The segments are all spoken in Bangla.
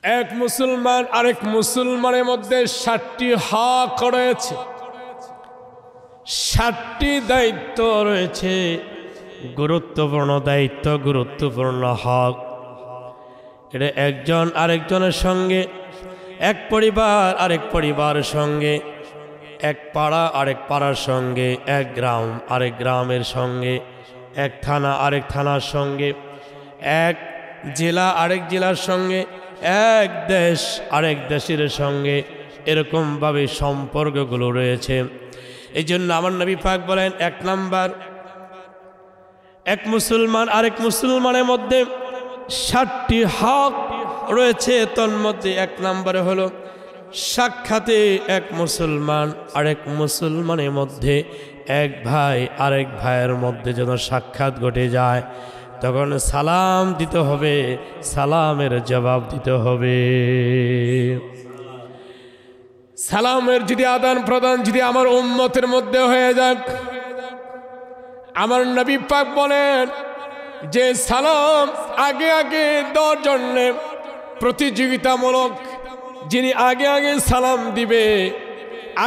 এক মুসলমান আরেক মুসলমানের মধ্যে 7টি হক রয়েছে, 7টি দায়িত্ব রয়েছে, গুরুত্বপূর্ণ দায়িত্ব, গুরুত্বপূর্ণ হক। এটা একজন আরেকজনের সঙ্গে, এক পরিবার আরেক পরিবারের সঙ্গে, এক পাড়া আরেক পাড়ার সঙ্গে, এক গ্রাম আরেক গ্রামের সঙ্গে, এক থানা আরেক থানার সঙ্গে, এক জেলা আরেক জেলার সঙ্গে, এক দেশ আরেক দেশের সঙ্গে, এরকমভাবে সম্পর্কগুলো রয়েছে। এই জন্য আমার নবী পাক বলেন, 1 নাম্বার, এক মুসলমান আরেক মুসলমানের মধ্যে 7টি হক রয়েছে। তন্মধ্যে 1 নম্বরে হলো সাক্ষাতে এক মুসলমান আরেক মুসলমানের মধ্যে, এক ভাই আরেক ভাইয়ের মধ্যে যেন সাক্ষাৎ ঘটে যায়, তখন সালাম দিতে হবে, সালামের জবাব দিতে হবে। সালামের যদি আদান প্রদান যদি আমার উম্মতের মধ্যে হয়ে যায়, আমার নবী পাক বলেন যে সালাম আগে আগে দেওয়ার জন্যে প্রতিযোগিতামূলক, যিনি আগে আগে সালাম দিবে,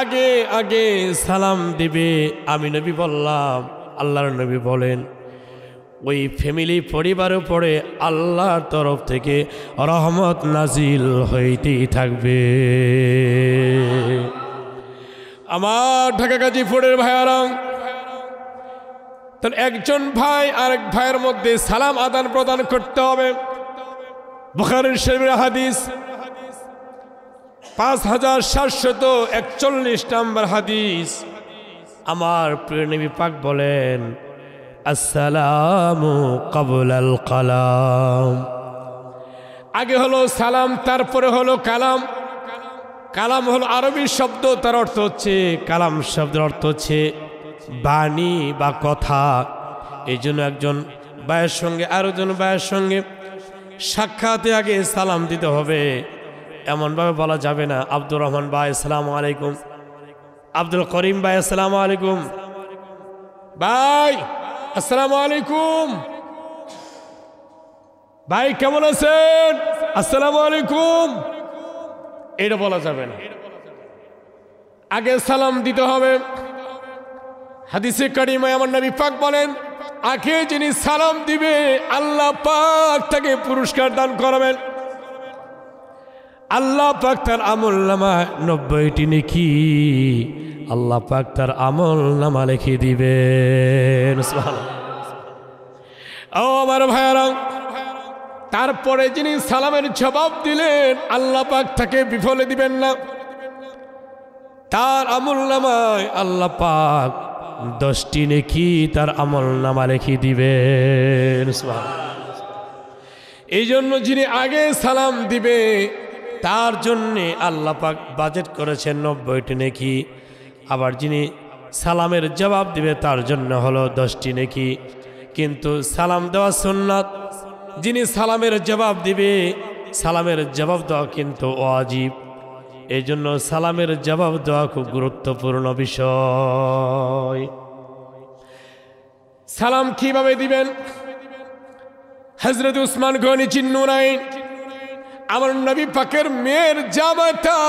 আগে আগে সালাম দিবে, আমি নবী বললাম, আল্লাহর নবী বলেন ওই ফ্যামিলি পরিবারের উপরে আল্লাহর তরফ থেকে রহমত নাজিল হইতেই থাকবে। আমার ঢাকা গাজীপুরের ভাইয়ারা, তাহলে একজন ভাই আরেক ভাইয়ের মধ্যে সালাম আদান প্রদান করতে হবে। বুখারী শরীফের হাদিস 5741 নম্বর হাদিস, আমার প্রিয় নবী পাক বলেন, আসসালামু ক্বাবলাল কালাম। আগে হলো সালাম, তারপরে হলো কালাম। কালাম হলো আরবি শব্দ, তার অর্থ হচ্ছে, কালাম শব্দের অর্থ হচ্ছে বাণী বা কথা। এই জন্য একজন ভাইয়ের সঙ্গে আরেকজন ভাইয়ের সঙ্গে সাক্ষাতে আগে সালাম দিতে হবে। এমনভাবে বলা যাবে না, আব্দুর রহমান ভাই আসসালামু আলাইকুম, আব্দুল করিম ভাই আসসালামু আলাইকুম, ভাই আসসালামু আলাইকুম, ভাই কেমন আছেন, আসসালামু আলাইকুম, এটা বলা যাবে না। আগে সালাম দিতে হবে। হাদিসে কারিমায় আমার নবী পাক বলেন, আগে যিনি সালাম দিবে আল্লাহ পাক তাকে পুরস্কার দান করবেন। আল্লাহ পাক তার আমল নামায় 90টি নেকি আল্লাহ পাক তার আমল নামা লিখে দিবেন। ও আমার ভাইয়ারা, তারপরে যিনি সালামের জবাব দিলেন আল্লাহ পাক তাকে বিফলে দিবেন না, তার আমল নামায় আল্লাহ পাক 10টি নেকি তার আমল নামা লিখে দিবেন। এই জন্য যিনি আগে সালাম দিবে তার জন্যে আল্লাহ পাক বাজেট করেছেন 90টি নেকি, আবার যিনি সালামের জবাব দিবে তার জন্য হলো 10টি নেকি। কিন্তু সালাম দেওয়া সুন্নাত, যিনি সালামের জবাব দিবে সালামের জবাব দেওয়া কিন্তু ওয়াজিব। এই জন্য সালামের জবাব দেওয়া খুব গুরুত্বপূর্ণ বিষয়। সালাম কিভাবে দিবেন? হযরত উসমান গনি জিন্নুরাইন, আমার নবী পাকের মেয়ের জামাতা,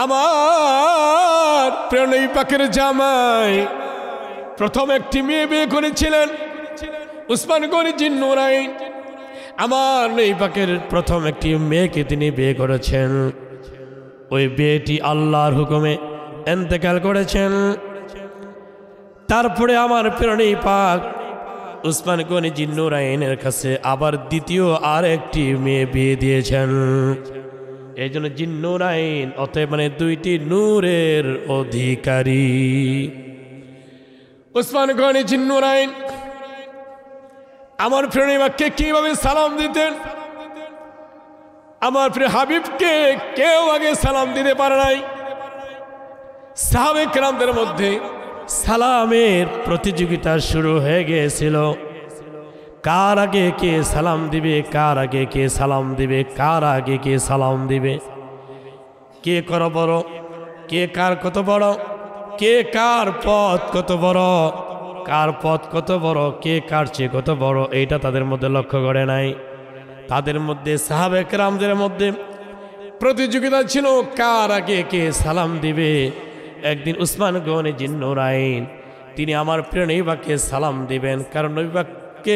আমার প্রিয় নবী পাকের জামাই প্রথম একটি মেয়ে বিয়ে করেছিলেন উসমান গনি জিন্নুরাইন। আমার নবী পাকের প্রথম একটি মেয়েকে তিনি বিয়ে করেছেন। ওই বিয়েটি আল্লাহর হুকুমে ইন্তেকাল করেছেন। তারপরে আমার প্রিয় নবী পাক উসমান গনি জিন্নুরাইনের কাছে আবার দ্বিতীয় আর একটি মেয়ে বিয়ে দিয়েছেন। এই জন্য জিন্নুরাইন অতএব মানে 2টি নূরের অধিকারী। উসমান গনি জিন্নুরাইন আমার প্রিয় নবী পাককে কিভাবে সালাম দিতেন? আমার প্রিয় হাবিবকে কেউ আগে সালাম দিতে পারে নাই। সাহাবে কেরামদের মধ্যে সালামের প্রতিযোগিতা শুরু হয়ে গিয়েছিল, কার আগে কে সালাম দিবে, কার আগে কে সালাম দিবে, কার আগে কে সালাম দিবে, কে কত বড়, কে কার কত বড়, কে কার পথ কত বড়, কার পথ কত বড়, কে কার চেয়ে কত বড়, এইটা তাদের মধ্যে লক্ষ্য করে নাই। তাদের মধ্যে সাহাবে কেরামদের মধ্যে প্রতিযোগিতা ছিল কার আগে কে সালাম দিবে। একদিন উসমান গনি জিন্নুরাইন তিনি আমার প্রিয় নবী পাককে সালাম দিবেন, কারণ নবী পাককে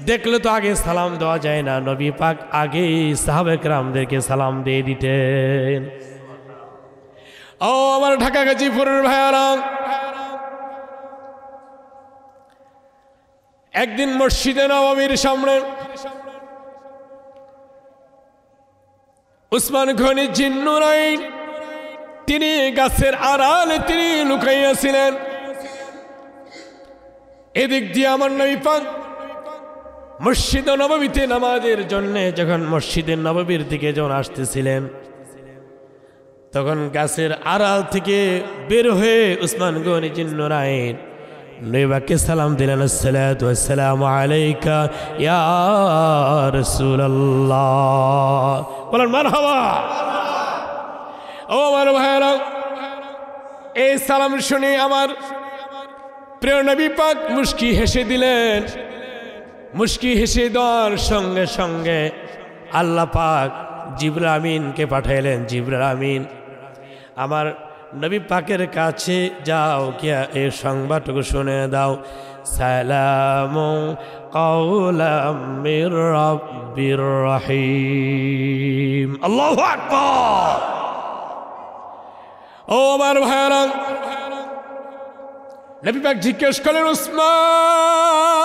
দেখলে তো আগে সালাম দেওয়া যায় না, নবী পাক আগেই সাহাবে কেরামদেরকে সালাম দিয়ে দিতেন। ও আমার ঢাকা গাজীপুরের ভাইয়ারা, একদিন মসজিদে নববীর সামনে উসমান গনি জিন্নুরাইন তিনি গাছের আড়ালে তিনি লুকাইয়াছিলেন। এদিক দিয়ে আমার নবী পাক মসজিদে নববীতে নামাজের জন্য যখন মসজিদে নববীর দিকে যখন আসতেছিলেন, তখন গাছের আড়াল থেকে বের হয়ে উসমান গনি জিন্নুরাইন নবী পাককে সালাম দিলেন, আসসালাতু ওয়াসসালামু আলাইকা ইয়া রাসূলুল্লাহ। বলেন মারহাবা। ও আমার ভাইরা, এই সালাম শুনে আমার প্রিয় নবী পাক মুস্কি হেসে দিলেন। মুস্কি হেসে দেওয়ার সঙ্গে সঙ্গে আল্লাহ পাক জিবরাইল আমিনকে পাঠাইলেন। জিবরাইল আমিন আমার নবী পাকের কাছে যাও, গিয়া এই সংবাদটুকু শুনে দাও, সালামু কাওলাম মির রাব্বির রহিম। আল্লাহু আকবার। ও আমার ভাইরা, নবী পাক জিজ্ঞেস করলেন, উসমান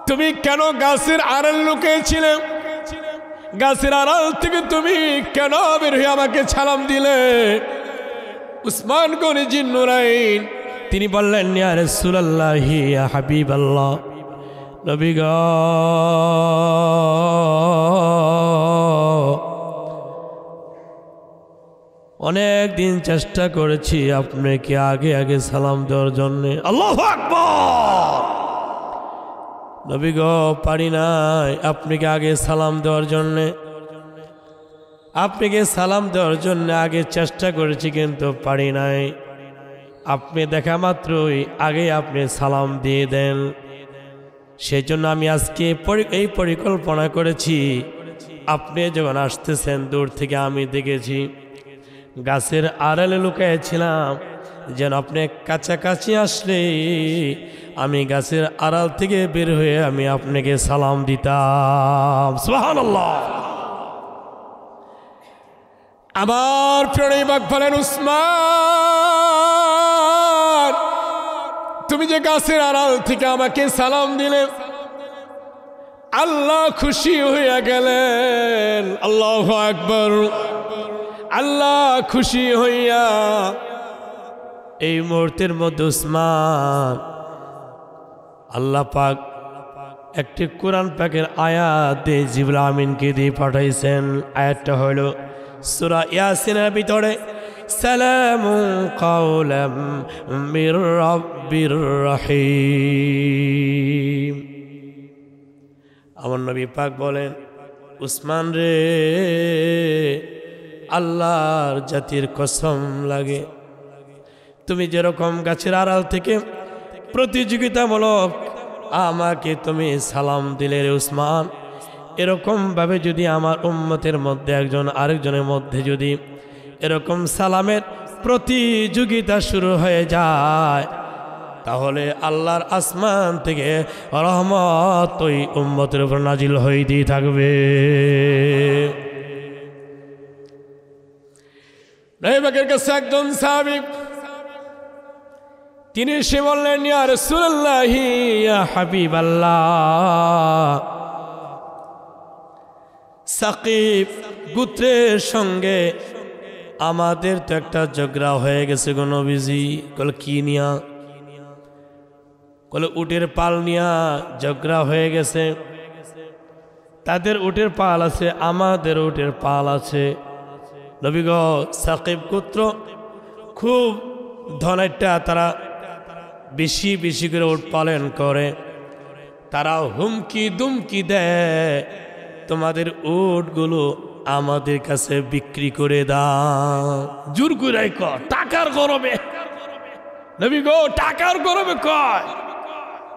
তুমি কেন গাছের আড়াল লুকিয়েছিলে? গাছের আড়াল থেকে তুমি কেন বের হয়ে আমাকে সালাম দিলে? উসমান গনি জিন্নুরাইন তিনি বললেন, ইয়া রাসূলুল্লাহ ইয়া হাবিবাল্লাহ, নবী গো অনেক দিন চেষ্টা করেছি আপনাকে আগে আগে সালাম দেওয়ার জন্যে। আল্লাহু আকবার। নবী গো পারি নাই আপনাকে আগে সালাম দেওয়ার জন্যে, আপনাকে সালাম দেওয়ার জন্য আগে চেষ্টা করেছি কিন্তু পারি নাই। আপনি দেখা মাত্রই আগে আপনি সালাম দিয়ে দেন। সেই জন্য আমি আজকে এই পরিকল্পনা করেছি, আপনি যখন আসতেছেন দূর থেকে আমি দেখেছি গাছের আড়ালে লুকিয়েছিলাম, যেন আপনি কাছাকাছি আসলে আমি গাছের আড়াল থেকে বের হয়ে আমি আপনাকে সালাম দিতাম। সুবহানাল্লাহ। আবার প্রিয় পাক বলেন, উসমান তুমি যে গাছের আড়াল থেকে আমাকে সালাম দিলে, আল্লাহ খুশি হইয়া গেলেন। আল্লাহু আকবার। আল্লাহ খুশি হইয়া এই মুহূর্তের মধ্যে উসমান আল্লাহ পাক একটি কোরআন পাকের আয়াত দিয়ে জিবরাইল আমিনকে দিয়ে পাঠাইছেন। আয়াতটা হইল সূরা ইয়াসিনের ভিতরে, সালামু কাওলাম মির রাব্বির রহিম। আমার নবী পাক বলেন, উসমান রে আল্লাহর জাতির কসম লাগে, তুমি যেরকম গাছের আড়াল থেকে প্রতিযোগিতামূলক আমাকে তুমি সালাম দিলে রে উসমান, এরকমভাবে যদি আমার উম্মতের মধ্যে একজন আরেকজনের মধ্যে যদি এরকম সালামের প্রতিযোগিতা শুরু হয়ে যায়, তাহলে আল্লাহর আসমান থেকে রহমত ওই উম্মতের উপর নাজিল হইতেই থাকবে। নবী পাকের কাছে একজন সাহাবী তিনি এসে বললেন, ইয়া রাসূলুল্লাহ ইয়া হাবিবাল্লাহ, সাকিব গোত্রের সঙ্গে আমাদের তো একটা ঝগড়া হয়ে গেছে গো নবীজি। কল কি নিয়া? কল উটের পাল নিয়া ঝগড়া হয়ে গেছে। তাদের উটের পাল আছে, আমাদের উটের পাল আছে। নবী গো সাকিব গোত্র খুব ধনাঢ্য, তারা বেশি বেশি করে উট পালন করে। তারা হুমকি দুমকি দেয়, তোমাদের উটগুলো আমাদের কাছে বিক্রি করে দাও। জোর করে কয়, টাকার গরমে। নবী গো টাকার গরমে কয়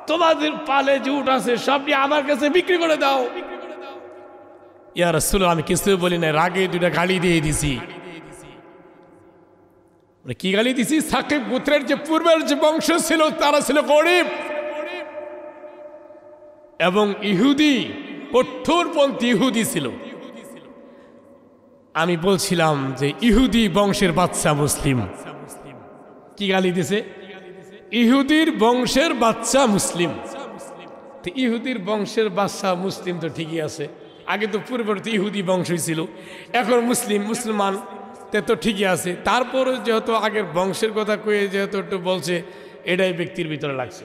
তোমাদের পালে যে উট আছে সব নিয়ে আমার কাছে বিক্রি করে দাও। ইয়া রাসূলুল্লাহ, আমি কিছু বলি না, রাগে দুইটা গালি দিয়ে দিছি। কি গালি দিছি? সাকিব গোত্রের যে পূর্বের যে বংশ ছিল তারা ছিল গরিব এবং ইহুদি, কঠোরপন্থী ইহুদি ছিল। আমি বলছিলাম যে ইহুদি বংশের বাচ্চা মুসলিম। কি গালি দিছে? ইহুদির বংশের বাচ্চা মুসলিম। ইহুদির বংশের বাচ্চা মুসলিম তো ঠিকই আছে, আগে তো পূর্ববর্তী ইহুদি বংশই ছিল, এখন মুসলমান তো ঠিকই আছে। তারপরে যেহেতু আগের বংশের কথা কয়ে যেহেতু একটু বলছে, এটাই ব্যক্তির ভিতরে লাগছে।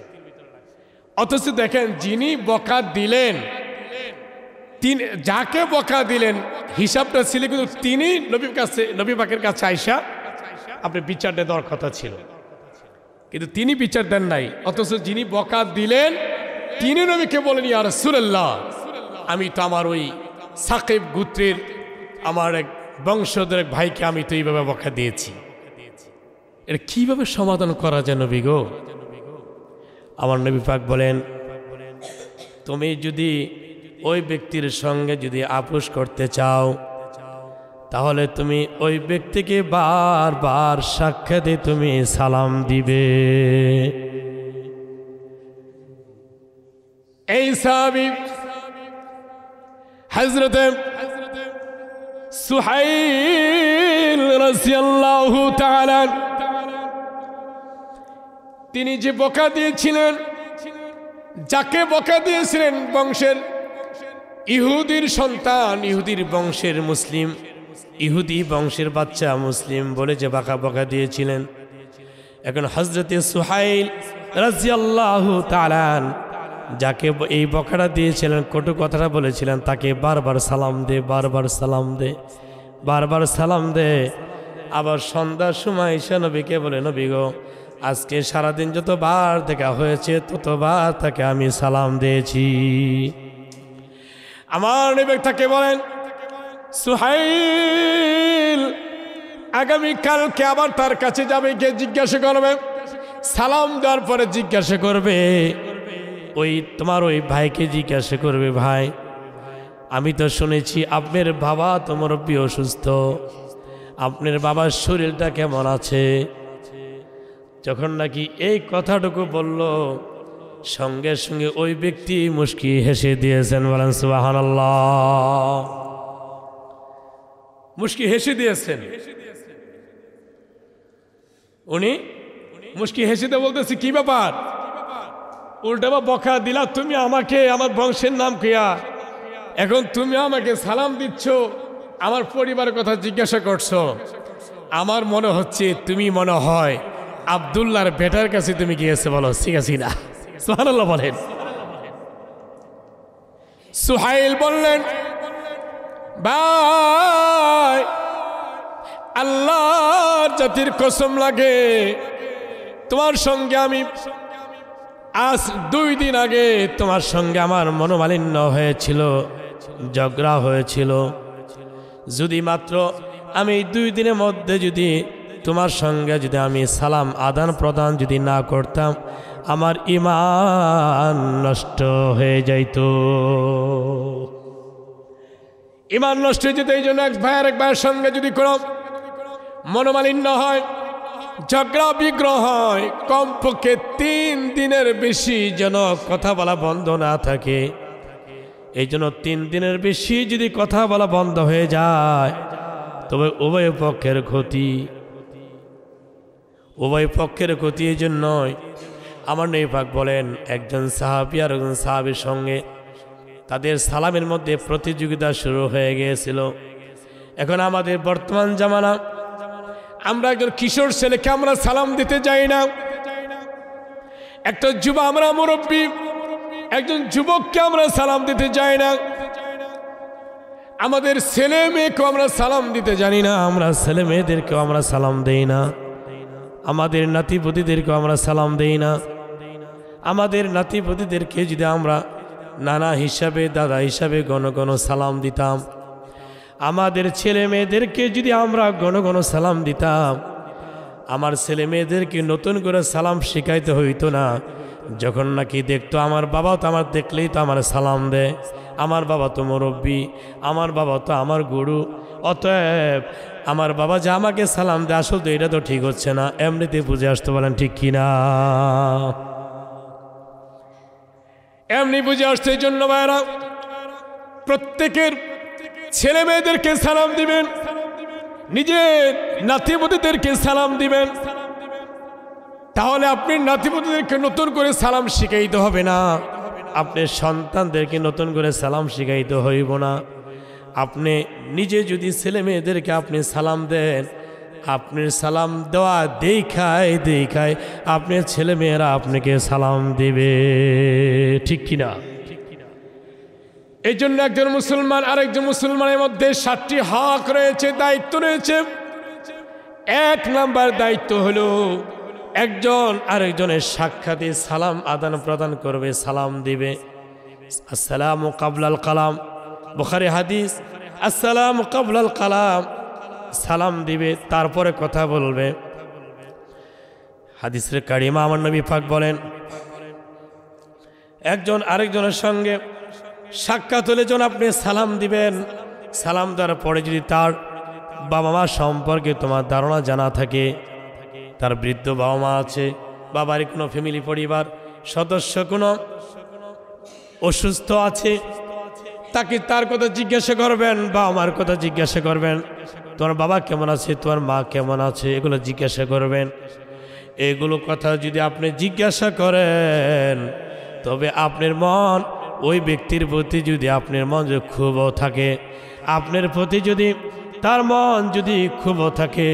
অথচ দেখেন, যিনি বকা দিলেন, যাকে বকা দিলেন হিসাবটা ছিল কিন্তু তিনি নবী পাকের কাছে আইসা আপনি বিচারটা দেওয়ার কথা ছিল, কিন্তু তিনি বিচার দেন নাই। অথচ যিনি বকা দিলেন তিনি নবীকে বলেন, ইয়া রাসূলুল্লাহ, আমি তো আমার ওই সাকিব গোত্রের আমার এক বংশধর এক ভাইকে আমি তো এইভাবে বকা দিয়েছি। এটা কিভাবে সমাধান করা যায় নবী গো? আমার নবী পাক বলেন, তুমি যদি ওই ব্যক্তির সঙ্গে যদি আপোষ করতে চাও তাহলে তুমি ওই ব্যক্তিকে বারবার সাক্ষাতে তুমি সালাম দিবে। এই সাহাবী হযরত সুহাইল রাদিয়াল্লাহু তাআলা, তিনি যে বকা দিয়েছিলেন, যাকে বকা দিয়েছিলেন বংশের ইহুদির সন্তান, ইহুদির বংশের মুসলিম, ইহুদি বংশের বাচ্চা মুসলিম বলে যে বকা দিয়েছিলেন, এখন হযরতে সুহাইল রাদিয়াল্লাহু তাআলা যাকে এই বকাটা দিয়েছিলেন, কটু কথাটা বলেছিলেন, তাকে বারবার সালাম দে, বারবার সালাম দে, বারবার সালাম দে। আবার সন্ধ্যার সময় ঈশা নবীকে বলে, নবী গো, আজকে সারাদিন যতবার দেখা হয়েছে ততবার তাকে আমি সালাম দিয়েছি। আমার নবী তাকে বলেন, সুহাইল, আগামীকালকে আবার তার কাছে যাবে, গিয়ে জিজ্ঞাসা করবে, সালাম দেওয়ার পরে জিজ্ঞাসা করবে, ওই তোমার ওই ভাইকে জিজ্ঞাসা করবে, ভাই আমি তো শুনেছি আপনার বাবা তো মুরব্বী অসুস্থ, আপনার বাবার শরীরটা কেমন আছে? যখন নাকি এই কথাটুকু বলল, সঙ্গে সঙ্গে ওই ব্যক্তি মুস্কি হেসে দিয়েছেন। বলেন সুবহানাল্লাহ। মুস্কি হেসে দিয়েছেন উনি, মুস্কি হেসে দিয়ে বলতেছে, কি ব্যাপার? উল্টা বকা দিলা তুমি আমাকে, আমার বংশের নাম কিয়া, এখন তুমি আমাকে সালাম দিচ্ছ, আমার পরিবারের কথা জিজ্ঞাসা করছো। আমার মনে হচ্ছে তুমি মনে হয় আব্দুল্লাহর বেটার কাছে তুমি গিয়েছে, বলো ঠিক আছে না? সুবহানাল্লাহ বলেন। সুহাইল বললেন, ভাই আল্লাহর জাতির কসম লাগে, তোমার সঙ্গে আমি আজ 2 দিন আগে তোমার সঙ্গে আমার মনোমালিন্য হয়েছিল, ঝগড়া হয়েছিল। যদি মাত্র আমি 2 দিনের মধ্যে যদি তোমার সঙ্গে যদি আমি সালাম আদান প্রদান যদি না করতাম, আমার ঈমান নষ্ট হয়ে যাইত, ঈমান নষ্ট হয়ে যেত। এই জন্য এক ভাইয়ের সঙ্গে যদি কোনো মনোমালিন্য হয়, ঝগড়া বিগ্রহ হয়, কমপক্ষে 3 দিনের বেশি যেন কথা বলা বন্ধ না থাকে। এই জন্য 3 দিনের বেশি যদি কথা বলা বন্ধ হয়ে যায় তবে উভয় পক্ষের ক্ষতি, উভয় পক্ষের ক্ষতি। এই জন্যই আমার নবী পাক বলেন, একজন সাহাবী আর একজন সাহাবীর সঙ্গে তাদের সালামের মধ্যে প্রতিযোগিতা শুরু হয়ে গিয়েছিল। এখন আমাদের বর্তমান জামানা, আমরা একজন কিশোর ছেলেকে আমরা সালাম দিতে যাই না, একটা যুবা, আমরা মুরব্বী একজন যুবককে আমরা সালাম দিতে যাই না, আমাদের ছেলে মেয়েকেও আমরা সালাম দিতে জানি না, আমরা ছেলে মেয়েদেরকেও আমরা সালাম দেই না, আমাদের নাতিপুতিদেরকেও আমরা সালাম দেই না। আমাদের নাতিপুতিদেরকে যদি আমরা নানা হিসাবে, দাদা হিসাবে ঘন ঘন সালাম দিতাম, আমাদের ছেলে মেয়েদেরকে যদি আমরা ঘন ঘন সালাম দিতাম, আমার ছেলে মেয়েদেরকে নতুন করে সালাম শিখাইতে হইতো না, যখন নাকি দেখতো আমার বাবা তো আমার দেখলেই তো আমার সালাম দেয়, আমার বাবা তো মুরব্বী, আমার বাবা তো আমার গুরু, অতএব আমার বাবা যে আমাকে সালাম দেয় আসল তো এটা তো ঠিক হচ্ছে না, এমনিতে বুঝে আসতে বলেন ঠিক কিনা? এমনি বুঝে আসছে। এই জন্য ভাইরা প্রত্যেকের ছেলে মেয়েদেরকে সালাম দিবেন, নিজের নাতিপুতিদেরকে সালাম দিবেন। তাহলে আপনি নাতিপুতিদেরকে নতুন করে সালাম শিখাইতে হবে না, আপনার সন্তানদেরকে নতুন করে সালাম শিখাইতে হইব না। আপনি নিজে যদি ছেলে মেয়েদেরকে আপনি সালাম দেন, আপনার সালাম দেওয়া দেখায় আপনার ছেলে মেয়েরা আপনাকে সালাম দিবে, ঠিক কিনা? এই জন্য একজন মুসলমান আরেকজন মুসলমানের মধ্যে 7টি হক রয়েছে, দায়িত্ব রয়েছে। 1 নাম্বার দায়িত্ব হলো একজন আরেকজনের সাক্ষাতে সালাম আদান প্রদান করবে, সালাম দিবে। আসসালামু কাবলাল কালাম, বুখারী হাদিস, আসসালামু কাবলাল কালাম, সালাম দিবে তারপরে কথা বলবে। হাদিসের কারিমা আমার নবী পাক বলেন, একজন আরেকজনের সঙ্গে সাক্ষাৎ হলে যখন আপনি সালাম দিবেন, সালাম দেওয়ার পরে যদি তার বাবা মা সম্পর্কে তোমার ধারণা জানা থাকে, তার বৃদ্ধ বাবা মা আছে, বাবার কোনো ফ্যামিলি পরিবার সদস্য কোনো অসুস্থ আছে, তাকে তার কথা জিজ্ঞাসা করবেন, বাবা মার কথা জিজ্ঞাসা করবেন, তোমার বাবা কেমন আছে, তোমার মা কেমন আছে, এগুলো জিজ্ঞাসা করবেন। এগুলো কথা যদি আপনি জিজ্ঞাসা করেন, তবে আপনার মন ওই ব্যক্তির প্রতি যদি আপনার মন যদি ক্ষোভ থাকে, আপনার প্রতি যদি তার মন যদি ক্ষোভ থাকে,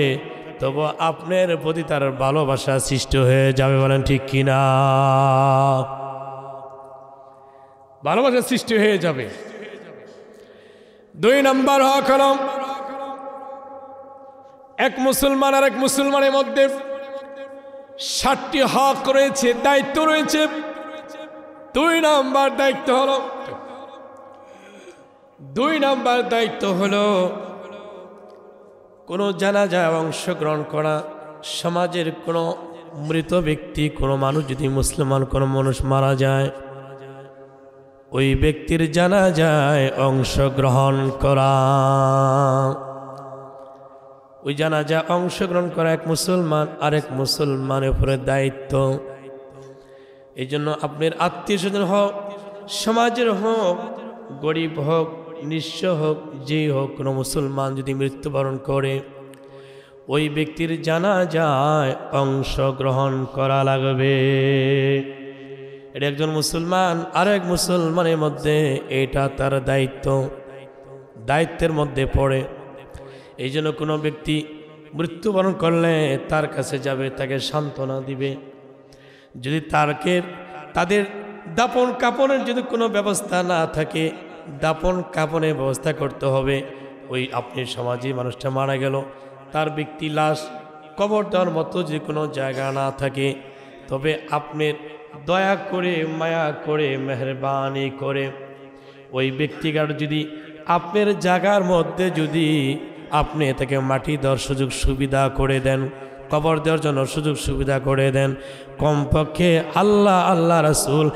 তবে আপনার প্রতি তার ভালোবাসা সৃষ্টি হয়ে যাবে, বলেন ঠিক কিনা? ভালোবাসা সৃষ্টি হয়ে যাবে। 2 নাম্বার হক হলো এক মুসলমান আর এক মুসলমানের মধ্যে 7টি হক রয়েছে, দায়িত্ব রয়েছে। 2 নাম্বার দায়িত্ব হলো কোনো জানাজায় অংশগ্রহণ করা। সমাজের কোনো মৃত ব্যক্তি, কোনো মানুষ যদি মুসলমান কোনো মানুষ মারা যায়, ওই ব্যক্তির জানাজায় অংশগ্রহণ করা, ওই জানাজায় অংশগ্রহণ করা এক মুসলমান আরেক মুসলমানের উপরে দায়িত্ব। এই জন্য আপনার আত্মীয় স্বজন হোক, সমাজের হোক, গরিব হোক, নিঃস্ব হোক, যেই হোক, কোনো মুসলমান যদি মৃত্যুবরণ করে, ওই ব্যক্তির জানাজায় অংশগ্রহণ করা লাগবে। এটা একজন মুসলমান আরেক মুসলমানের মধ্যে এটা তার দায়িত্বের মধ্যে পড়ে। এই জন্য কোনো ব্যক্তি মৃত্যুবরণ করলে তার কাছে যাবে, তাকে সান্ত্বনা দিবে। যদি তাদের দাপন কাপনের যদি কোনো ব্যবস্থা না থাকে, দাপন কাপনের ব্যবস্থা করতে হবে। ওই আপনি সমাজে মানুষটা মারা গেল, তার ব্যক্তি লাশ কবর দেওয়ার মতো যদি কোনো জায়গা না থাকে, তবে আপনার দয়া করে, মায়া করে, মেহরবানি করে ওই ব্যক্তিকার যদি আপনার জায়গার মধ্যে যদি আপনি তাকে মাটি দেওয়ার সুযোগ সুবিধা করে দেন, কবর দেওয়ার জন্য সুযোগ সুবিধা করে দেন, কমপক্ষে আল্লাহ রাসূল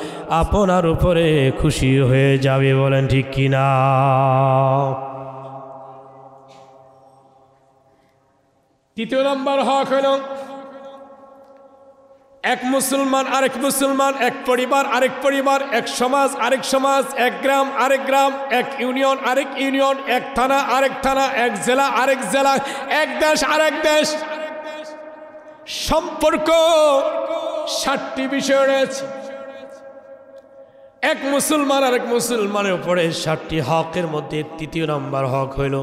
আপনার উপরে খুশি হয়ে যাবে, বলেন ঠিক কিনা? তৃতীয় নম্বর হক হল এক মুসলমান আরেক মুসলমান, এক পরিবার আরেক পরিবার, এক সমাজ আরেক সমাজ, এক গ্রাম আরেক গ্রাম, এক ইউনিয়ন আরেক ইউনিয়ন, এক থানা আরেক থানা, এক জেলা আরেক জেলা, এক দেশ আরেক দেশ। সম্পর্ক 7টি বিষয় রয়েছে। এক মুসলমান আরেক মুসলমানের উপরে 7টি হকের মধ্যে তৃতীয় নম্বর হক হইল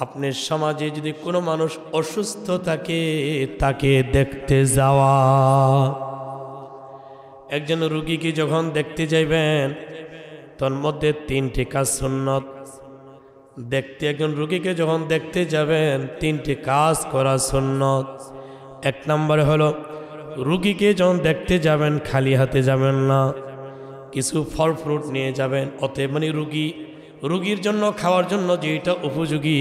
আপনার সমাজে যদি কোনো মানুষ অসুস্থ থাকে তাকে দেখতে যাওয়া। একজন রোগীকে যখন দেখতে যাইবেন তোর মধ্যে 3টি কাজ সুন্নত। একজন রোগীকে যখন দেখতে যাবেন 3টি কাজ করা সুন্নত। 1 নম্বরে হলো রোগীকে যখন দেখতে যাবেন খালি হাতে যাবেন না, কিছু ফল ফ্রুট নিয়ে যাবেন। অতএব মানে রুগীর জন্য খাওয়ার জন্য যেটা উপযোগী,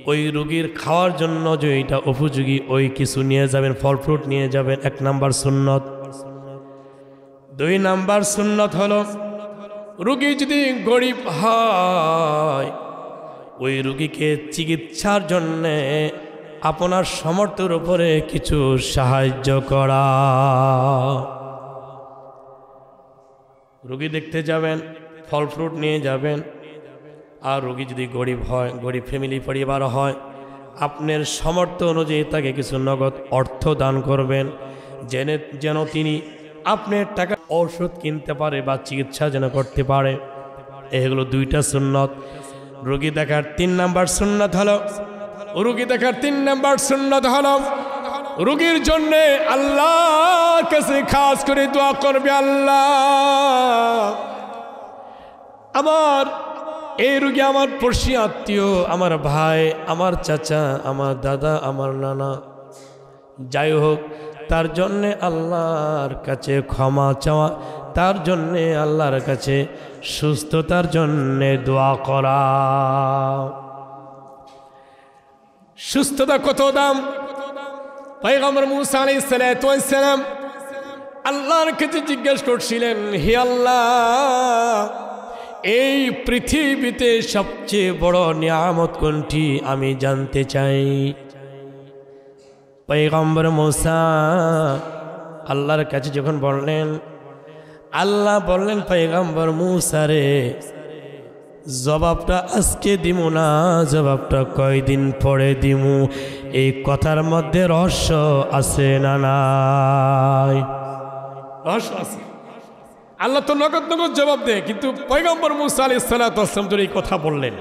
ওই রুগীর খাওয়ার জন্য যেটা উপযোগী ওই কিছু নিয়ে যাবেন, ফল ফ্রুট নিয়ে যাবেন। 1 নম্বর সুন্নত। 2 নাম্বার সুন্নত হলো রোগী যদি গরিব হয় ওই রোগীকে চিকিৎসার জন্য আপনার সামর্থ্যের উপরে কিছু সাহায্য করা। রোগী দেখতে যাবেন, ফল ফ্রুট নিয়ে যাবেন, আর রোগী যদি গরিব হয়, গরিব ফ্যামিলি পরিবার হয়, আপনার সামর্থ্য অনুযায়ী তাকে কিছু নগদ অর্থ দান করবেন, যেন তিনি আপনার টাকা ঔষধ কিনতে পারে বা চিকিৎসা যেন করতে পারে। এগুলো 2টা সুন্নত। রোগী দেখার 3 নাম্বার সুন্নত হলো রোগীর জন্য আল্লাহর কাছে খাস করে দোয়া করবে, আল্লাহ আমার এই রোগী আমার পড়শি আত্মীয়, আমার ভাই, আমার চাচা, আমার দাদা, আমার নানা, যাই হোক, তার জন্যে আল্লাহর কাছে ক্ষমা চাওয়া, তার জন্যে আল্লাহর কাছে সুস্থতার জন্যে দোয়া করা। সুস্থতা কত দাম! পয়গম্বর মূসা আলাইহিস সালাম আল্লাহর কাছে জিজ্ঞেস করছিলেন, হে আল্লাহ, এই পৃথিবীতে সবচেয়ে বড় নিয়ামত কোনটি আমি জানতে চাই। পয়গম্বর মূসা আল্লাহর কাছে যখন বললেন, আল্লাহ বললেন, পয়গম্বর মূসা রে, জবাবটা আজকে দিমু না, জবাবটা কয়দিন পরে দিমু। এই কথার মধ্যে রহস্য আছে না নাই? রহস্য আছে। আল্লাহ তো নগদ নগদ জবাব দেয়, কিন্তু পয়গম্বর মূসা আলাইহিস সালাম তো এই কথা বললেন,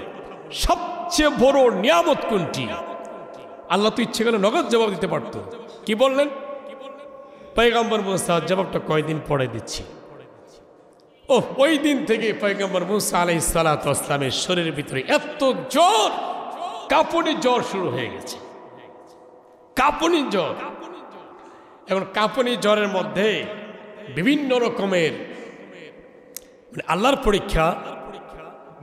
সবচেয়ে বড় নিয়ামত কোনটি? আল্লাহ তো ইচ্ছে করে নগদ জবাব দিতে পারত। কি বললেন? পয়গম্বর মূসা, জবাবটা কয়দিন পরে দিচ্ছি। ওই দিন থেকে পয়গম্বর মূসা আলাইহিস সালামের শরীরের ভিতরে এত জ্বর, কাঁপুনি জ্বর শুরু হয়ে গেছে। কাঁপুনি জ্বর। এখন কাঁপুনি জ্বরের মধ্যে বিভিন্ন রকমের আল্লাহর পরীক্ষা,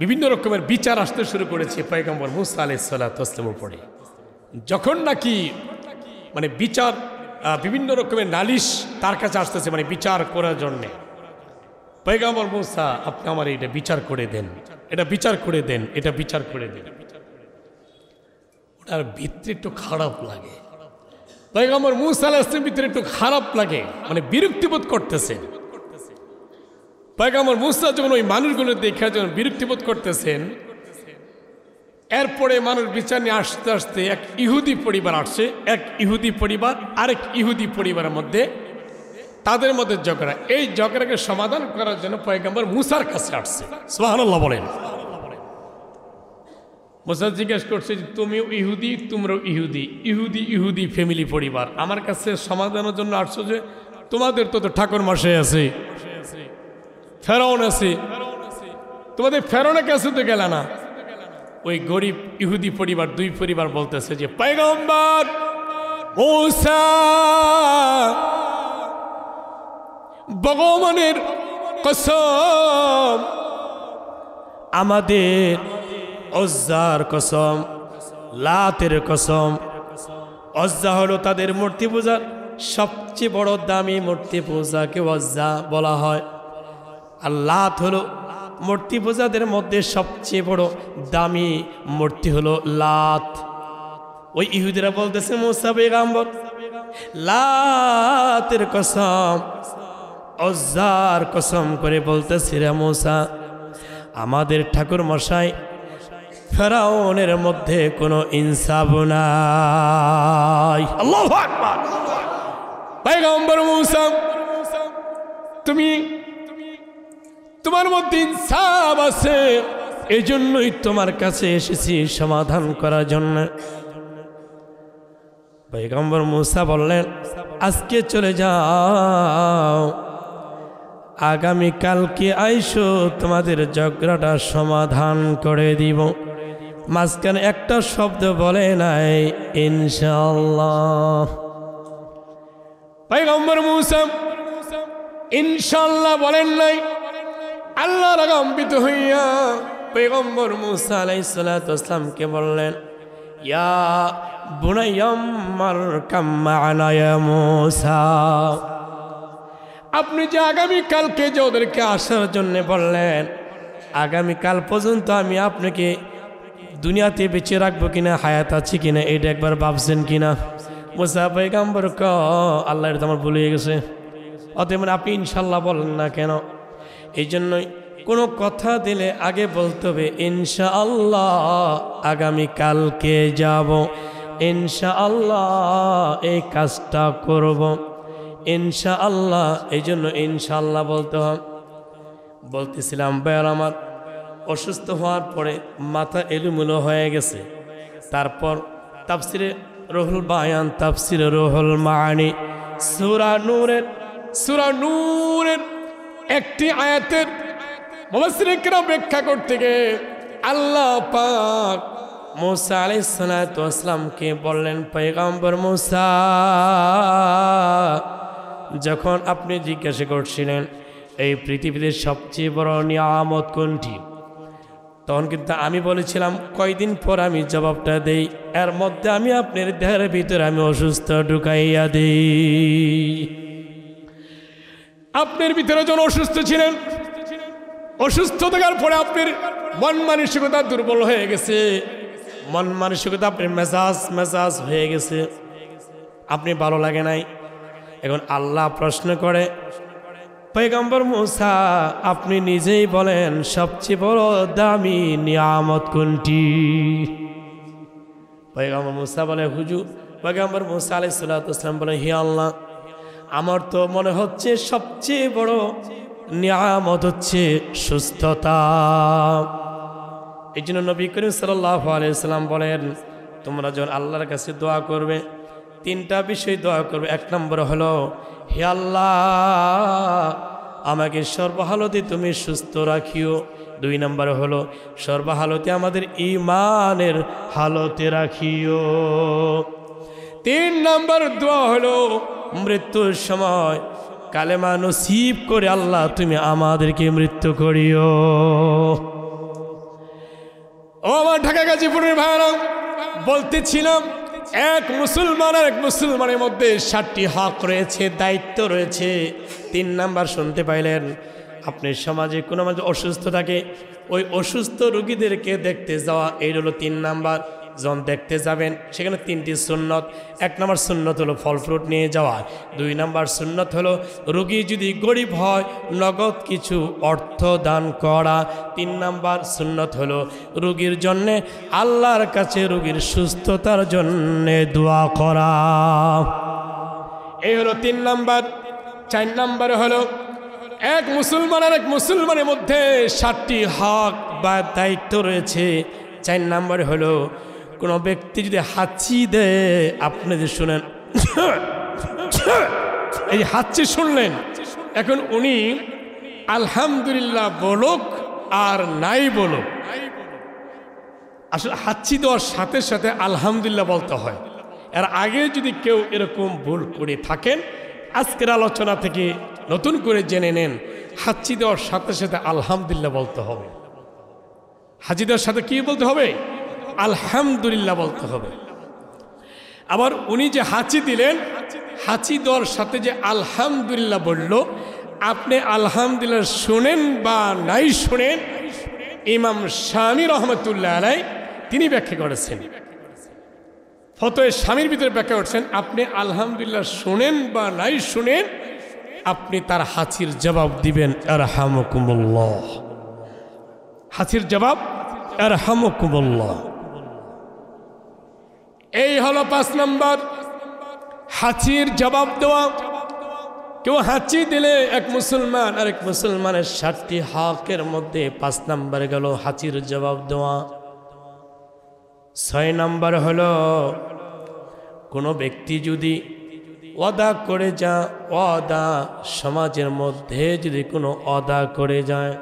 বিভিন্ন রকমের বিচার আসতে শুরু করেছে পয়গম্বর মূসা আলাইহিস সালামের উপরে। যখন নাকি বিচার, বিভিন্ন রকমের নালিশ তার কাছে আসতেছে, বিচার করার জন্যে, পয়গম্বর মূসা, আপনি আমার এটা বিচার করে দেন, এটা বিচার করে দেন, এটা বিচার করে দেন। ওটার ভিতরে একটু খারাপ লাগে। পয়গম্বর মূসা আলাইহিস সালামের ভিতরে একটু খারাপ লাগে, বিরক্তিবোধ করতেছেন। পয়গম্বর মূসা যখন ওই মানুষগুলো দেখে যখন বিরক্তিবোধ করতেছেন, এরপরে মানুষ বিচার নিয়ে আসতে আসতে এক ইহুদি পরিবার আসছে। এক ইহুদি পরিবার আরেক ইহুদি পরিবারের মধ্যে, তাদের মধ্যে ঝগড়া। এই ঝগড়াকে সমাধান করার জন্য পয়গম্বর মূসার কাছে আসছে। সুবহানাল্লাহ বলেন। মূসা জিজ্ঞেস করছে যে, তুমিও ইহুদি, তোমরাও ইহুদি, ইহুদি ইহুদি ফ্যামিলি পরিবার, আমার কাছে সমাধানের জন্য আসছো যে? তোমাদের তো ঠাকুর মশাই আছে, ফেরাউন আছে, তোমাদের ফেরাউনের কাছে তো গেল না। ওই গরিব ইহুদি পরিবার, 2 পরিবার বলতেছে যে, পয়গম্বর মূসা, ভগবানের কসম, আমাদের উজ্জার কসম, লাতের কসম। উজ্জা হলো তাদের মূর্তি পূজার সবচেয়ে বড় দামি মূর্তি পূজাকে উজ্জা বলা হয়। আর লাত হলো মূর্তি পূজাদের মধ্যে সবচেয়ে বড় দামি মূর্তি হলো লাত। ওই ইহুদিরা বলতেছে, মূসা পয়গম্বর, লাতের কসম, উজ্জার কসম করে বলতেছে, রে মূসা, আমাদের ঠাকুর মশাই ফেরাউনের মধ্যে কোনো ইনসাফ নাই। আল্লাহু আকবার। পয়গম্বর মূসা, তোমার মধ্যে ইনসাফ আছে, এই জন্যই তোমার কাছে এসেছি সমাধান করার জন্য। পয়গম্বর মূসা বললেন, আজকে চলে যাও, আগামীকালকে আইসো, তোমাদের ঝগড়াটা সমাধান করে দিব। মাঝখানে একটা শব্দ বলে নাই ইনশাআল্লাহ। পয়গম্বর মূসা ইনশাআল্লাহ বলেন নাই। আল্লাহ রাগান্বিত হইয়া পয়গম্বর মূসা আলাইহিস সালামকে বললেন, ইয়া বুনাইয়াম মারকাম মা'ানা ইয়া মূসা, আপনি যে আগামীকালকে যে ওদেরকে আসার জন্য বললেন, আগামীকাল পর্যন্ত আমি আপনাকে দুনিয়াতে বেঁচে রাখবো কিনা, হায়াত আছে কিনা, এটা একবার ভাবছেন কিনা? মুসা পয়গম্বর আল্লাহ এটা আমার ভুলে গেছে। অতএব আপনি ইনশাল্লাহ বলেন না কেন? এই জন্যই কোনো কথা দিলে আগে বলতে হবে ইনশাআল্লাহ আগামীকালকে যাব, ইনশাআল্লাহ এই কাজটা করব, ইনশাআল্লাহ। এই জন্য ইনশাআল্লাহ বলতে হয়। বলতেছিলাম ভাইয়ার আমার, অসুস্থ হওয়ার পরে মাথা এলোমেলো হয়ে গেছে। তারপর তাফসিরে রুহুল বায়ান, তাফসিরে রুহুল মাআনি, সূরা নূরের একটি আয়াতের মুফাসসিরিন কিরাম ব্যাখ্যা করতে গিয়ে আল্লাহ পাক মুসা আলাইহিস সালাতু ওয়াস সালামকে বললেন, পয়গম্বর মুসা, যখন আপনি জিজ্ঞাসা করছিলেন এই পৃথিবীতে সবচেয়ে বড় নিয়ামত কোনটি, তখন কিন্তু আমি বলেছিলাম কয়দিন পর আমি জবাবটা দেই। এর মধ্যে আমি আপনার দেহের ভিতরে আমি অসুস্থ ঢুকাইয়া দিই। আপনার ভিতরে যখন অসুস্থ ছিলেন, অসুস্থ থাকার পরে আপনার মন মানসিকতা দুর্বল হয়ে গেছে, মন মানসিকতা আপনার মেজাজ হয়ে গেছে, আপনি ভালো লাগে নাই। এখন আল্লাহ প্রশ্ন করে, পয়গম্বর মুসা আপনি নিজেই বলেন সবচেয়ে বড় দামি নিয়ামত কোনটি? পয়গম্বর মুসা বলে, হুজুর, পয়গম্বর মুসা আলাইহিস সালাতু ওয়াস সালাম বলে, হে আল্লাহ, আমার তো মনে হচ্ছে সবচেয়ে বড় নিয়ামত হচ্ছে সুস্থতা। এই জন্য নবী করিম সাল্লাল্লাহু আলাইহি ওয়াসাল্লাম বলেন, তোমরা যখন আল্লাহর কাছে দোয়া করবে, তিনটা বিষয় দোয়া করবে। এক নম্বর হলো, হে আল্লাহ আমাকে সর্বহালতে তুমি সুস্থ রাখিও। দুই নম্বর হলো, সর্বহালতে আমাদের ঈমানের হালতে রাখিও। তিন নম্বর দোয়া হলো, মৃত্যুর সময় কালেমা নসিব করে আল্লাহ তুমি আমাদেরকে মৃত্যু করিও। ও আমার ঢাকা গাজীপুরের ভাইরা, বলতেছিলাম এক মুসলমানের মধ্যে 7টি হক রয়েছে, দায়িত্ব রয়েছে। 3 নাম্বার শুনতে পাইলেন, আপনি সমাজে কোনো মানুষ অসুস্থ থাকে, ওই অসুস্থ রোগীদেরকে দেখতে যাওয়া, এই হলো 3 নাম্বার। যখন দেখতে যাবেন সেখানে 3টি সুন্নত। 1 নাম্বার সুন্নত হলো ফল ফ্রুট নিয়ে যাওয়া। 2 নাম্বার সুন্নত হলো রোগী যদি গরিব হয় নগদ কিছু অর্থ দান করা। 3 নাম্বার সুন্নত হলো রোগীর জন্যে আল্লাহর কাছে রোগীর সুস্থতার জন্যে দোয়া করা। এই হলো 3 নাম্বার। 4 নাম্বার হলো এক মুসলমানের মধ্যে 7টি হক বা দায়িত্ব রয়েছে। 4 নাম্বার হলো কোনো ব্যক্তি যদি হাঁচি দেয়, আপনি যে শুনেন এই হাঁচি শুনলেন, এখন উনি আলহামদুলিল্লাহ বলুক আর নাই বলুক, আসলে হাঁচি দেওয়ার সাথে সাথে আলহামদুলিল্লাহ বলতে হয়। এর আগে যদি কেউ এরকম ভুল করে থাকেন, আজকের আলোচনা থেকে নতুন করে জেনে নেন, হাঁচি দেওয়ার সাথে সাথে আলহামদুলিল্লাহ বলতে হবে। হাঁচি দেওয়ার সাথে কি বলতে হবে? আলহামদুলিল্লাহ বলতে হবে। আবার উনি যে হাঁচি দিলেন, হাঁচি দেওয়ার সাথে যে আলহামদুলিল্লাহ বলল, আপনি আলহামদুলিল্লাহ শুনেন বা নাই শুনেন, ইমাম শামী রহমতুল্লাহ আলাইহি তিনি ব্যাখ্যা করেছেন, ফতোয়ে শামীর ভিতরে ব্যাখ্যা করছেন, আপনি আলহামদুলিল্লাহ শুনেন বা নাই শুনেন, আপনি তার হাঁচির জবাব দিবেন আরহামুকুমুল্লাহ। হাঁচির জবাব আরহামুকুমুল্লাহ। এই হলো 5 নম্বর, হাঁচির জবাব দেওয়া। কেউ হাঁচি দিলে এক মুসলমান আরেক মুসলমানের 7টি হকের মধ্যে 5 নম্বর গেল হাঁচির জবাব দেওয়া। 6 নম্বর হলো কোনো ব্যক্তি যদি ওয়াদা করে ওয়াদা সমাজের মধ্যে যদি কোনো ওয়াদা করে যায়,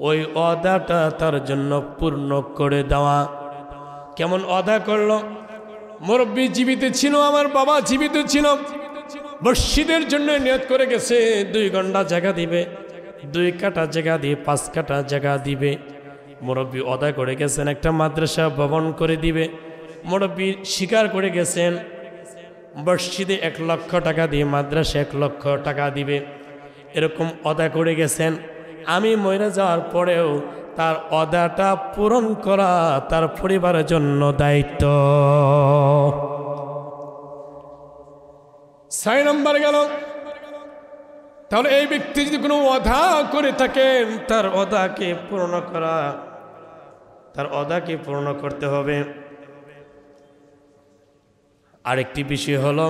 ওই ওয়াদাটা তার জন্য পূর্ণ করে দেওয়া। কেমন ওয়াদা করলো? মুরব্বী জীবিত ছিল, আমার বাবা জীবিত ছিল, মসজিদের জন্য নিয়ত করে গেছে 2 ঘন্টা জায়গা দিবে, 2 কাঠা জায়গা দিয়ে 5 কাঠা জায়গা দিবে। মুরব্বী ওয়াদা করে গেছেন একটা মাদ্রাসা ভবন করে দিবে, মুরব্বী স্বীকার করে গেছেন মসজিদে 1 লক্ষ টাকা দিয়ে মাদ্রাসা 1 লক্ষ টাকা দিবে, এরকম ওয়াদা করে গেছেন। আমি মরে যাওয়ার পরেও তার ওয়াদাটা পূরণ করা তার পরিবারের জন্য দায়িত্ব। 6 নম্বর গেল। তাহলে এই ব্যক্তি যদি কোনো ওয়াদা করে থাকেন তার ওয়াদাকে পূরণ করা, তার ওয়াদাকে পূরণ করতে হবে। আরেকটি বিষয় হলো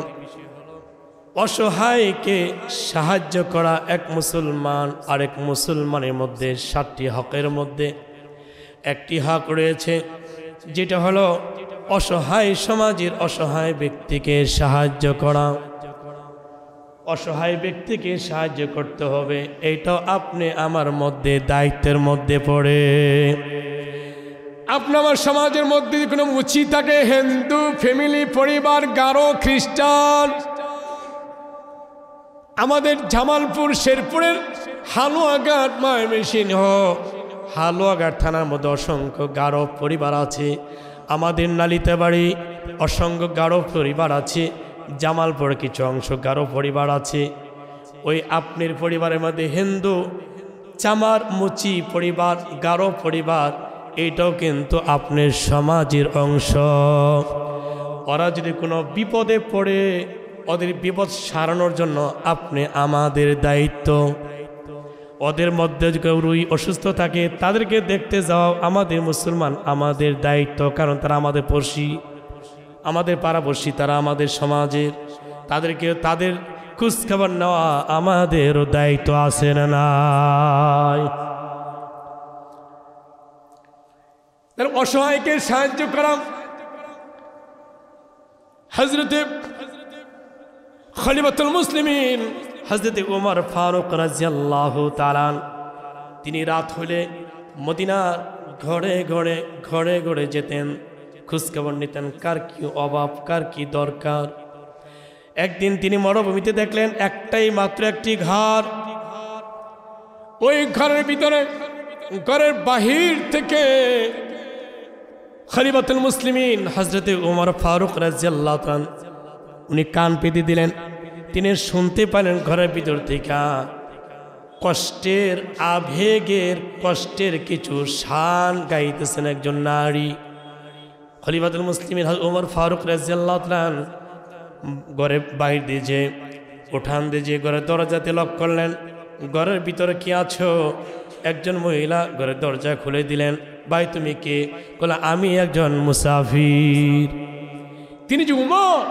অসহায়কে সাহায্য করা। এক মুসলমান আরেক মুসলমানের মধ্যে 7টি হকের মধ্যে একটি হক রয়েছে, যেটা হলো অসহায় সমাজের অসহায় ব্যক্তিকে সাহায্য করা। অসহায় ব্যক্তিকে সাহায্য করতে হবে, এইটাও আপনি আমার মধ্যে দায়িত্বের মধ্যে পড়ে। আপনি আমার সমাজের মধ্যে কোনো মুচি থাকে, হিন্দু ফ্যামিলি পরিবার, গারো, খ্রিস্টান, আমাদের জামালপুর শেরপুরের হালুয়াঘাট ময়মনসিংহ হোক, হালুয়াঘাট থানার মধ্যে অসংখ্য গারো পরিবার আছে। আমাদের নালিতাবাড়ি অসংখ্য গারো পরিবার আছে। জামালপুরে কিছু অংশ গারো পরিবার আছে। ওই আপনার পরিবারের মধ্যে হিন্দু চামার মুচি পরিবার, গারো পরিবার, এটাও কিন্তু আপনার সমাজের অংশ। ওরা যদি কোনো বিপদে পড়ে ওদের বিপদ সারানোর জন্য আপনি আমাদের দায়িত্ব। ওদের মধ্যে কেউ রুই অসুস্থ থাকে তাদেরকে দেখতে যাও আমাদের মুসলমান আমাদের দায়িত্ব, কারণ তারা আমাদের পড়শি, আমাদের পাড়াপড়শি, তারা আমাদের সমাজের। তাদেরকে তাদের খোঁজখবর নেওয়া আমাদেরও দায়িত্ব আছে না নাই? অসহায়কে সাহায্য করা। হযরতে খলিফাতুল মুসলিমিন হযরতে ওমর ফারুক রাদিয়াল্লাহু তাআলা তিনি রাত হলে মদিনার ঘরে ঘরে ঘরে ঘরে যেতেন, খোঁজখবর নিতেন কার কি অভাব, কার কি দরকার। একদিন তিনি মরুভূমিতে দেখলেন একটাই মাত্র একটি ঘর। ওই ঘরের ভিতরে, ঘরের বাহির থেকে খলিফাতুল মুসলিমিন হযরতে ওমর ফারুক রাদিয়াল্লাহু তাআলা উনি কান পেতে দিলেন। তিনি শুনতে পেলেন ঘরের ভিতর থেকে কষ্টের, আবেগের, কষ্টের কিছু শান গাইতেছেন একজন নারী। খলিফাতুল মুসলিমিন ওমর ফারুক রাদিয়াল্লাহু তাআলা ঘরে বাইরে দিয়ে যে উঠান দিয়ে যে ঘরের দরজাতে লক করলেন, ঘরের ভিতরে কি আছো? একজন মহিলা ঘরের দরজা খুলে দিলেন। ভাই তুমি কে? বলে আমি একজন মুসাফির। তিনি যে উমর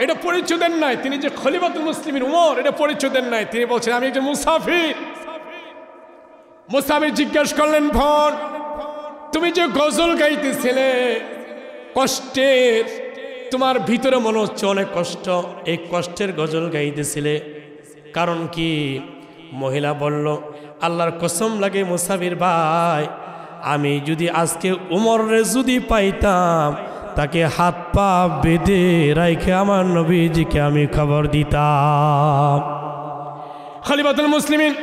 এটা পরিচয় দেন নাই, তিনি যে খলিফাতুল মুসলিমিন উমর এটা পরিচয় দেন নাই, তিনি বলছেন আমি একজন মুসাফির। মুসাফির জিজ্ঞেস করলেন বোন তুমি যে গজল গাইতেছিলে কষ্টের, তোমার ভিতরে মনে হচ্ছে অনেক কষ্ট, এই কষ্টের গজল গাইতেছিলে কারণ কি? মহিলা বলল আল্লাহর কসম লাগে মুসাফির ভাই, আমি যদি আজকে উমরে যদি পাইতাম তাকে হাত পা বেঁধে রাইখে আমার নবীজিকে আমি খবর দিতাম। খলিফাতুল মুসলিমিন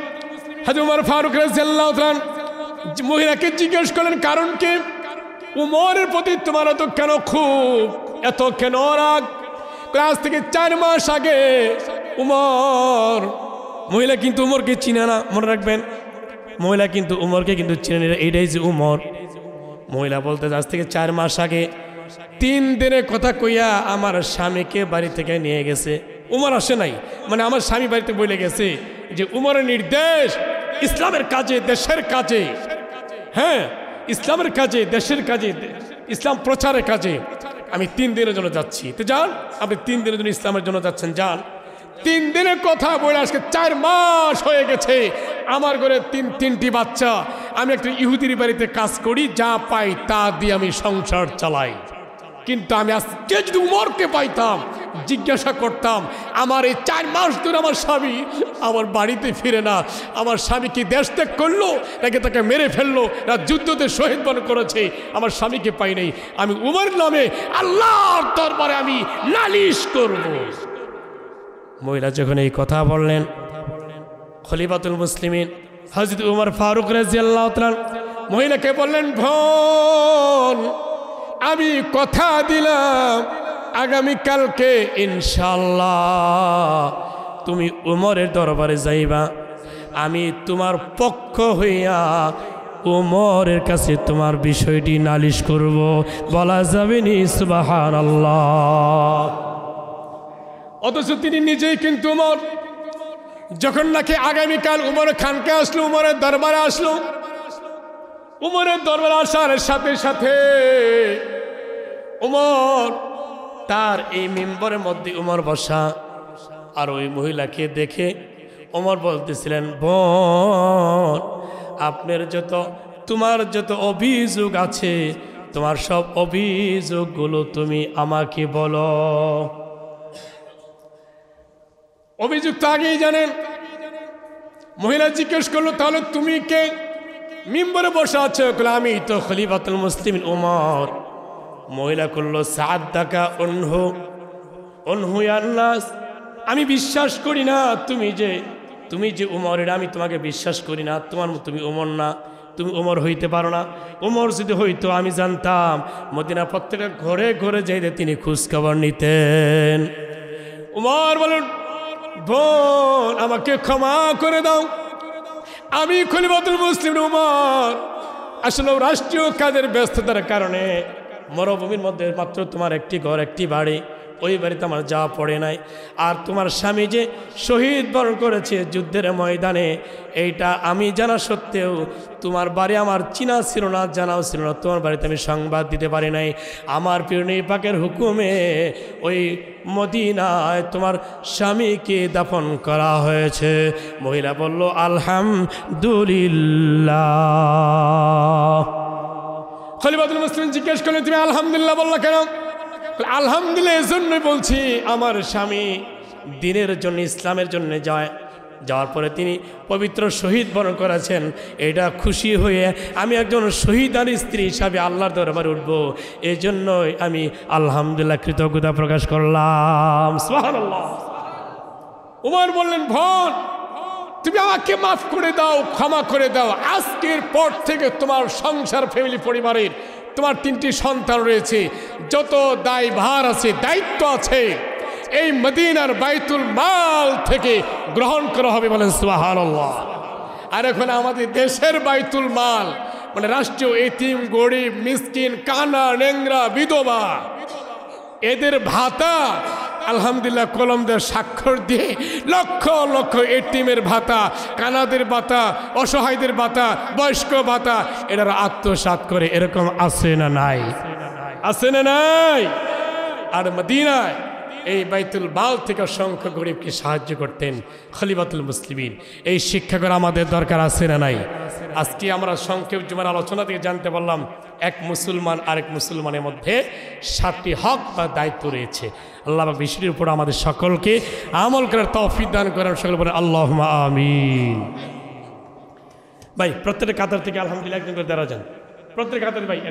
হযরত ওমর ফারুক রাদিয়াল্লাহু তাআলা মহিলাকে জিজ্ঞেস করলেন কারণ কি? উমরের প্রতি তোমার এত কেন খুব, এত কেন রাগ? আজ থেকে 4 মাস আগে উমর, মহিলা কিন্তু উমরকে চিনে না, মনে রাখবেন, মহিলা কিন্তু উমরকে কিন্তু চিনে না, এটাই যে উমর। মহিলা বলতে আজ থেকে 4 মাস আগে 3 দিনের কথা কইয়া আমার স্বামীকে বাড়ি থেকে নিয়ে গেছে। উমর আসে নাই, মানে আমার স্বামী বাড়িতে বলে গেছে যে উমরের নির্দেশ ইসলামের কাজে, দেশের কাজে, হ্যাঁ ইসলামের কাজে, দেশের কাজে, ইসলাম প্রচারের কাজে আমি 3 দিনের জন্য যাচ্ছি। তো যান, আপনি 3 দিনের জন্য ইসলামের জন্য যাচ্ছেন, যান। 3 দিনের কথা বলে আজকে 4 মাস হয়ে গেছে। আমার ঘরে 3টি বাচ্চা, আমি একটা ইহুদির বাড়িতে কাজ করি, যা পাই তা দিয়ে আমি সংসার চালাই। কিন্তু আমি আজকে যদি উমরকে পাইতাম, জিজ্ঞাসা করতাম আমার এই 4 মাস ধরে আমার স্বামী আমার বাড়িতে ফিরে না, আমার স্বামী কি দেশ ত্যাগ করলো নাকি তাকে মেরে ফেললো না যুদ্ধতে শহীদ বরণ করেছে, আমার স্বামীকে পাই নাই, আমি উমর নামে আল্লাহর দরবারে আমি নালিশ করব। মহিলা যখন এই কথা বললেন, খলিফাতুল মুসলিমিন হযরত ওমর ফারুক রাদিয়াল্লাহু তাআলা মহিলাকে বললেন বোন আমি কথা দিলাম আগামীকালকে ইনশাআল্লাহ তুমি উমরের দরবারে যাইবা, আমি তোমার পক্ষ হইয়া উমরের কাছে তোমার বিষয়টি নালিশ করব। বলা যাবে নি সুবহানাল্লাহ? অথচ তিনি নিজেই কিন্তু উমর যখন নাকি আগামীকাল উমর খানকে আসলো, উমরের দরবারে আসলো, উমরের দরবারে আসার সাথে সাথে উমর তার এই মিম্বরের মধ্যে উমর বসা, আর ওই মহিলাকে দেখে উমর বলতেছিলেন, বোন তোমার যত অভিযোগ আছে, তোমার সব অভিযোগগুলো তুমি আমাকে বলো। অভিযোগ তো আগেই জানেন। মহিলা জিজ্ঞেস করলো, তাহলে তুমি কে? মিম্বরে বসে আছো? আমি তো খলিফাতুল মুসলিমিন উমর। মহিলা করলো, সাদ্দাকা উনহু ইয়ান নাস, আমি বিশ্বাস করি না তুমি যে উমরের, আমি তোমাকে বিশ্বাস করি না। তুমি উমর না, তুমি উমর হইতে পারো না। উমর যদি হইতো আমি জানতাম। মদিনা প্রত্যেকটা ঘরে ঘরে যাইতে তিনি খোঁজখবর নিতেন। উমর বলেন, বোন আমাকে ক্ষমা করে দাও, আমি খলিফাতুল মুসলিমিন উমর আসলে রাষ্ট্রীয় কাজের ব্যস্ততার কারণে মরুভূমির মধ্যে মাত্র তোমার একটি ঘর, একটি বাড়ি, ওই বাড়িতে আমার যাওয়া পড়ে নাই। আর তোমার স্বামী যে শহীদ বরণ করেছে যুদ্ধের ময়দানে, এইটা আমি জানা সত্ত্বেও তোমার বাড়ি আমার চিনা ছিল না, জানাও ছিল না। তোমার বাড়িতে আমি সংবাদ দিতে পারি নাই। আমার প্রিয় নবী পাকের হুকুমে ওই মদিনায় তোমার স্বামীকে দাফন করা হয়েছে। মহিলা বলল, আলহামদুলিল্লাহ। খলিফাতুল মুসলিমিন জিজ্ঞেস করলেন, তুমি আলহামদুলিল্লাহ বললা কেন? আলহামদুলিল্লাহ এজন্যই বলছি, আমার স্বামী দ্বীনের জন্য, ইসলামের জন্য যাওয়ার পরে তিনি পবিত্র শহীদ বরণ করেছেন। এটা খুশি হয়ে আমি একজন শহীদার স্ত্রী হিসাবে আল্লাহর দরবারে উঠব, এই জন্যই আমি আলহামদুলিল্লাহ কৃতজ্ঞতা প্রকাশ করলাম। সুবহানাল্লাহ। উমর বললেন, বোন তুমি আমাকে মাফ করে দাও, ক্ষমা করে দাও। আজকের পর থেকে তোমার সংসার, ফ্যামিলি, পরিবারের তোমার 3টি সন্তান রয়েছে, যত দায়ভার আছে, দায়িত্ব আছে, এই মদিনার বাইতুল মাল থেকে গ্রহণ করা হবে। বলেন সুবহানাল্লাহ। আর এখন আমাদের দেশের বাইতুল মাল মানে রাষ্ট্রীয় এতিম, গরিব, মিসকিন, কানা, নেংরা, বিধবা, এদের ভাতা আলহামদুলিল্লাহ কলম দিয়ে স্বাক্ষর দিয়ে লক্ষ লক্ষ এতিমের ভাতা, কানাদের ভাতা, অসহায়দের ভাতা, বয়স্ক ভাতা এরা আত্মসাৎ করে। এরকম আছে না নাই? আছে না নাই? আর মদিনায় এই বাইতুল মাল থেকে অসংখ্য গরিবকে সাহায্য করতেন খলিফাতুল মুসলিমিন। এই শিক্ষাগুলো আমাদের দরকার আছে না নাই? আজকে আমরা সংক্ষেপ জুমার আলোচনা থেকে জানতে পারলাম, এক মুসলমান আরেক মুসলমানের মধ্যে 7টি হক বা দায়িত্ব রয়েছে। আল্লাহ পাক বিষয়টির উপর আমাদের সকলকে আমল করার তৌফিক দান করেন। সকল বলে আল্লাহুম্মা আমিন। ভাই প্রত্যেকটা কাতার থেকে আলহামদুলিল্লাহ একজন করে দাঁড়া যান, প্রত্যেক কাতার ভাই।